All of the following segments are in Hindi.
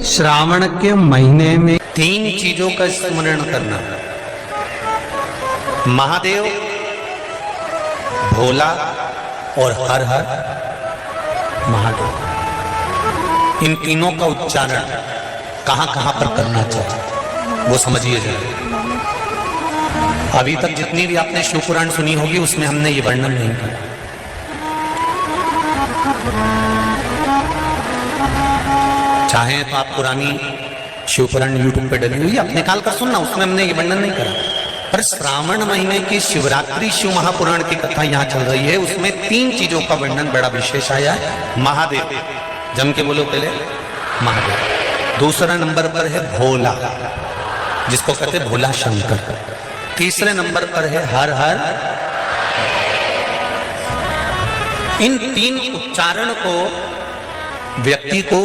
श्रावण के महीने में 3 चीजों का स्मरण करना। महादेव, भोला और हर हर महादेव। इन तीनों का उच्चारण कहां कहां पर करना चाहिए वो समझिए जरा। अभी तक जितनी भी आपने शिव पुराण सुनी होगी उसमें हमने ये वर्णन नहीं किया। चाहे तो आप पुरानी शिव पुराण यूट्यूब पे डली हुई आप निकाल कर सुनना, उसमें हमने ये वर्णन नहीं करा। पर श्रावण महीने की शिवरात्रि शिव महापुराण की कथा यहाँ चल रही है, उसमें 3 चीजों का वर्णन बड़ा विशेष आया है। महादेव, जम के बोलो पहले महादेव। दूसरा नंबर पर है भोला, जिसको कहते हैं भोला शंकर। तीसरे नंबर पर है हर हर। इन 3 उच्चारण को व्यक्ति को,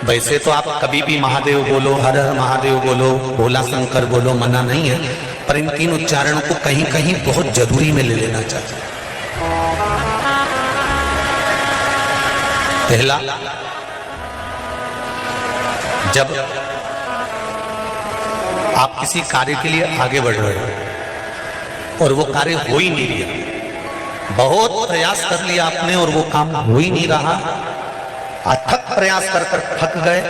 वैसे तो आप कभी भी महादेव बोलो, हर हर महादेव बोलो, भोला शंकर बोलो, मना नहीं है, पर इन 3 उच्चारणों को कहीं कहीं बहुत जरूरी में ले लेना चाहिए। पहला, जब आप किसी कार्य के लिए आगे बढ़ रहे हो और वो कार्य हो ही नहीं रहा, बहुत प्रयास कर लिया आपने और वो काम हो ही नहीं रहा, अथक प्रयास कर कर थक गए,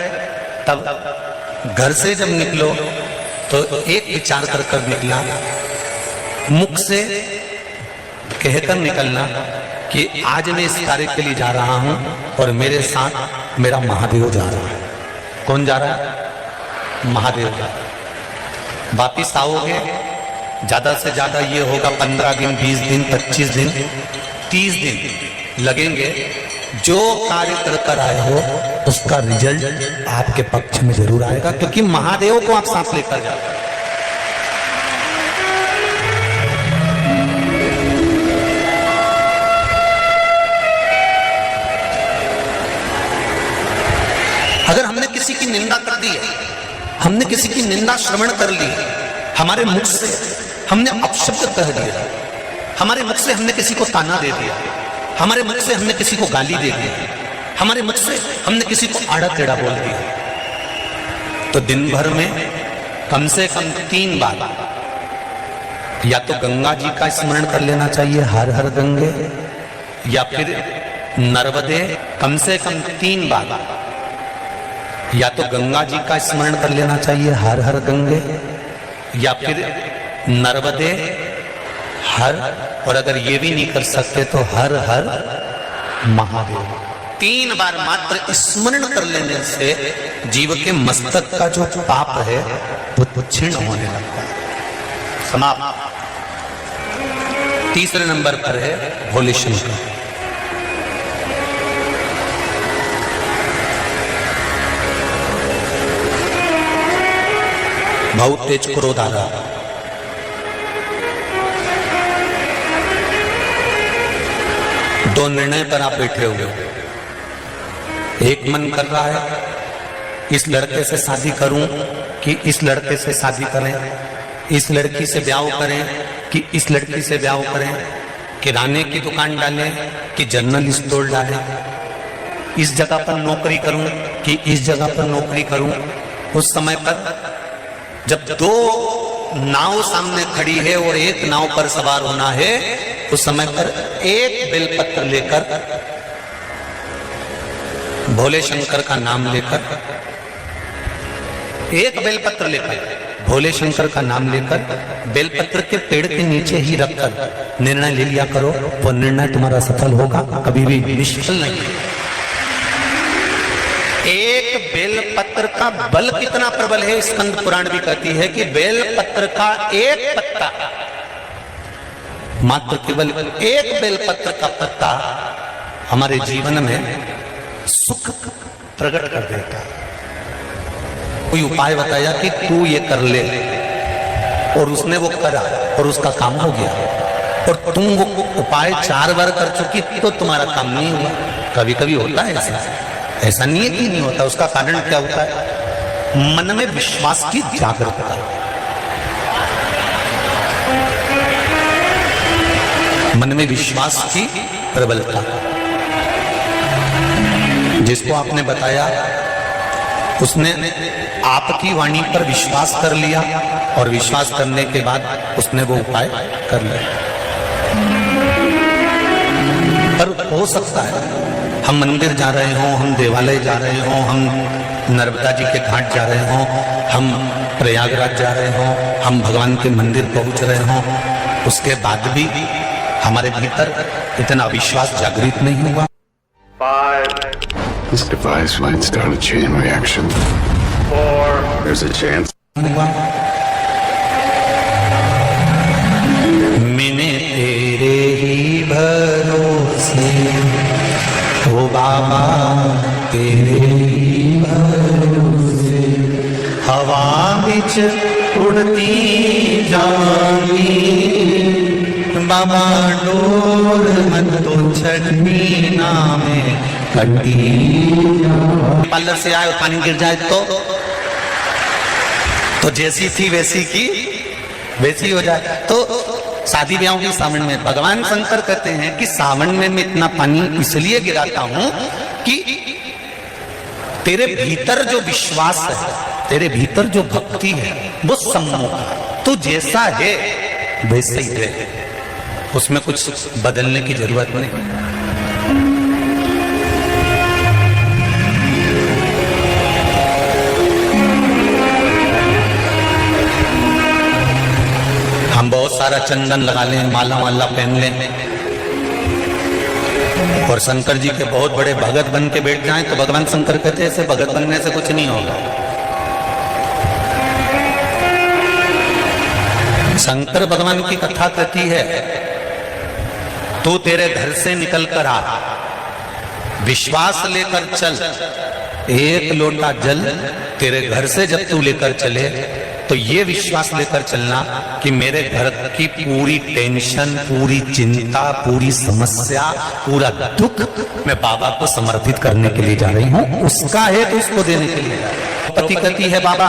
तब घर से जब निकलो तो एक विचार कर कर निकला, मुख से कहकर निकलना कि आज मैं इस कार्य के लिए जा रहा हूं और मेरे साथ मेरा महादेव जा रहा है। कौन जा रहा है? महादेव जा रहा है। वापिस आओगे, ज्यादा से ज्यादा ये होगा 15 दिन, 20 दिन, 25 दिन, 30 दिन लगेंगे। जो कार्य कर कर आए हो उसका रिजल्ट आपके पक्ष में जरूर आएगा, क्योंकि महादेव को आप साथ लेकर जाते हैं। अगर हमने किसी की निंदा कर दी है, हमने किसी की निंदा श्रवण कर ली, हमारे मुख से हमने अपशब्द कह दिया, हमारे मुख से हमने किसी को ताना दे दिया, हमारे मुख से हमने किसी को गाली दे दी, हमारे मुख से हमने किसी को आड़ा टेढ़ा बोल दिया, तो दिन भर में कम से कम 3 बार या तो गंगा जी का स्मरण कर लेना चाहिए, हर हर गंगे, या फिर नर्मदे, कम से कम 3 बार या तो गंगा जी का स्मरण कर लेना चाहिए, हर हर गंगे, या फिर नर्मदे, हर, और अगर ये भी नहीं कर सकते तो हर हर महादेव। 3 बार मात्र स्मरण कर लेने से जीव के मस्तक का जो पाप है वो क्षीण होने लगता है, समाप्त। तीसरे नंबर पर है भोले शंकर। बहुत तेज क्रोध आ रहा, दो निर्णय पर आप बैठे हुए। एक मन कर रहा है इस लड़के से शादी करूं कि इस लड़के से शादी करें, इस लड़की से ब्याह करें कि इस लड़की से ब्याह करें, किराने की दुकान डालें कि जनरल स्टोर डालें, इस जगह पर नौकरी करूं कि इस जगह पर नौकरी करूं। उस समय पर जब 2 नाव सामने खड़ी है और एक नाव पर सवार होना है, उस समय पर एक बेलपत्र लेकर, भोले शंकर का नाम लेकर, एक बेलपत्र लेकर, भोले शंकर का नाम लेकर, बेलपत्र के पेड़ के नीचे ही रखकर निर्णय ले लिया करो, वो निर्णय तुम्हारा सफल होगा, कभी भी निष्फल नहीं। एक बेलपत्र का बल कितना प्रबल है, स्कंद पुराण भी कहती है कि बेलपत्र का एक पत्ता, मात्र केवल एक बेलपत्र का पत्ता हमारे जीवन में सुख प्रकट कर देता है। कोई उपाय बताया कि तू ये कर ले, और उसने वो करा और उसका काम हो गया, और तुम वो उपाय 4 बार कर चुकी तो तुम्हारा काम नहीं हुआ। कभी कभी होता है ऐसा नहीं है कि नहीं होता। उसका कारण क्या होता है? मन में विश्वास की जागरूकता, मन में विश्वास की प्रबलता। जिसको आपने बताया उसने आपकी वाणी पर विश्वास कर लिया और विश्वास करने के बाद उसने वो उपाय कर लिया। पर हो सकता है हम मंदिर जा रहे हों, हम देवालय जा रहे हों, हम नर्मदा जी के घाट जा रहे हों, हम प्रयागराज जा रहे हों, हम भगवान के मंदिर पहुंच रहे हों, उसके बाद भी हमारे भीतर इतना विश्वास जागृत नहीं हुआ। This device might start a chain reaction. There's a chance. मैंने तेरे ही भरोसे, ओ बाबा तेरे ही भरोसे, हवा बिच उड़ती जानी, बाबा डोर मन तो छड़नी ना में कटी। पार्लर से आए और पानी गिर जाए तो जैसी थी वैसी की वैसी हो जाए। तो शादी ब्याहों की सावन में भगवान शंकर कहते हैं कि सावन में मैं इतना पानी इसलिए गिराता हूं कि तेरे भीतर जो विश्वास है, तेरे भीतर जो भक्ति है वो सम्मुख है। तू जैसा है वैसे ही है, उसमें कुछ बदलने की जरूरत नहीं। हम बहुत सारा चंदन लगा लें, माला वाला पहन लें और शंकर जी के बहुत बड़े भगत बन के बैठ जाएं तो भगवान शंकर कहते हैं ऐसे भगत बनने से कुछ नहीं होगा। शंकर भगवान की कथा कहती है, तू तेरे घर से निकल कर आ, विश्वास लेकर चल, एक लोटा जल तेरे घर से जब तू लेकर चले तो ये विश्वास लेकर चलना कि मेरे घर की पूरी टेंशन, पूरी चिंता, पूरी समस्या, पूरा दुख मैं बाबा को समर्पित करने के लिए जा रही हूँ, उसका है तो उसको देने के लिए। पति कहती है बाबा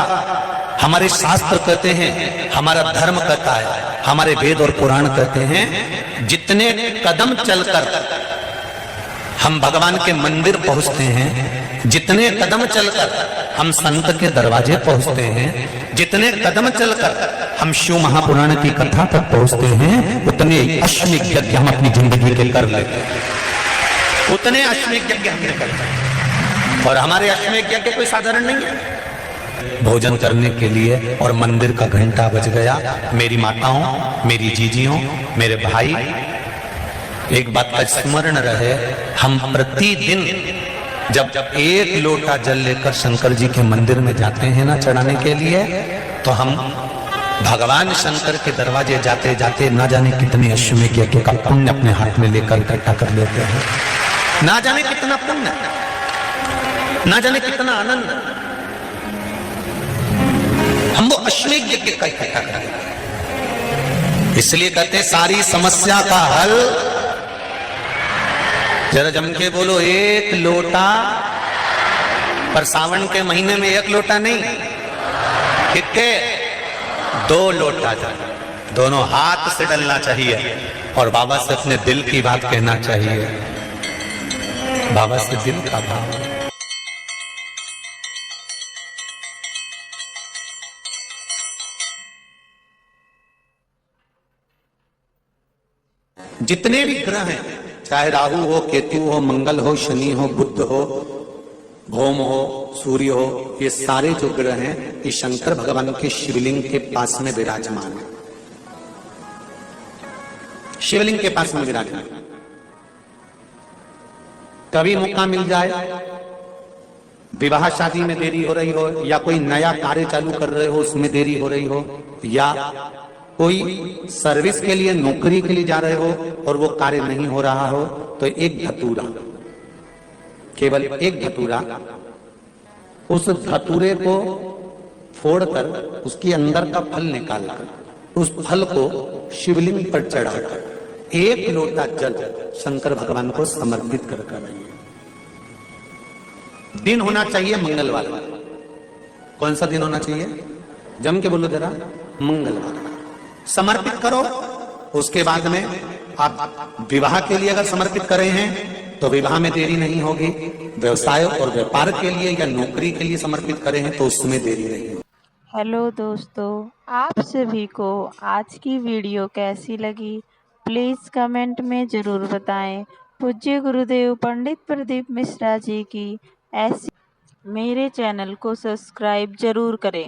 हमारे शास्त्र कहते हैं, हमारा धर्म कहता है, हमारे वेद और पुराण कहते हैं, जितने कदम चलकर हम भगवान के मंदिर पहुंचते हैं, जितने कदम चलकर हम संत के दरवाजे पहुंचते हैं, जितने कदम चलकर हम शिव महापुराण की कथा तक पहुंचते हैं, उतने अश्वमेध यज्ञ हम अपनी जिंदगी के कर लेते हैं, उतने अश्वमेध यज्ञ हमने करते हैं। और हमारे अश्वमेध यज्ञ कोई साधारण नहीं है। भोजन करने के लिए और मंदिर का घंटा बज गया। मेरी माताओं, मेरी जीजियों, मेरे भाई, एक बात का स्मरण रहे, हम प्रतिदिन जब एक लोटा जल लेकर शंकर जी के मंदिर में जाते हैं ना चढ़ाने के लिए, तो हम भगवान शंकर के दरवाजे जाते जाते ना जाने कितने अश्वमेध यज्ञ का पुण्य अपने हाथ में लेकर इकट्ठा कर लेते हैं। ना जाने कितना पुण्य, ना जाने कितना आनंद हम वो अश्वमेध यज्ञ का इकट्ठा कर लेते हैं। इसलिए कहते हैं सारी समस्या का हल, जरा जम के बोलो, एक लोटा, पर सावन के महीने में एक लोटा नहीं, कितने 2 लोटा जल, दोनों हाथ से डलना चाहिए और बाबा से अपने दिल की बात कहना चाहिए, बाबा से दिल का भाव। जितने भी ग्रह हैं, चाहे राहु हो, केतु हो, मंगल हो, शनि हो, बुध हो, भौम हो, सूर्य हो, ये सारे जो ग्रह हैं ये शंकर भगवान के शिवलिंग के पास में विराजमान है, शिवलिंग के पास में विराजमान। कभी मौका मिल जाए, विवाह शादी में देरी हो रही हो, या कोई नया कार्य चालू कर रहे हो उसमें देरी हो रही हो, या कोई सर्विस के लिए, नौकरी के लिए जा रहे हो और वो कार्य नहीं हो रहा हो, तो एक धतूरा, केवल एक धतूरा, उस धतूरे को फोड़कर उसके अंदर का फल निकालकर उस फल को शिवलिंग पर चढ़ाकर एक लोटा जल शंकर भगवान को समर्पित कर दिन होना चाहिए मंगलवार। कौन सा दिन होना चाहिए? जम के बोलो जरा, मंगलवार समर्पित करो। उसके बाद में आप विवाह के लिए अगर समर्पित कर रहे हैं तो विवाह में देरी नहीं होगी। व्यवसाय और व्यापार के लिए या नौकरी के लिए समर्पित करें हैं तो उसमें देरी नहीं होगी। हेलो दोस्तों, आप सभी को आज की वीडियो कैसी लगी प्लीज़ कमेंट में ज़रूर बताएं। पूज्य गुरुदेव पंडित प्रदीप मिश्रा जी की ऐसी मेरे चैनल को सब्सक्राइब ज़रूर करें।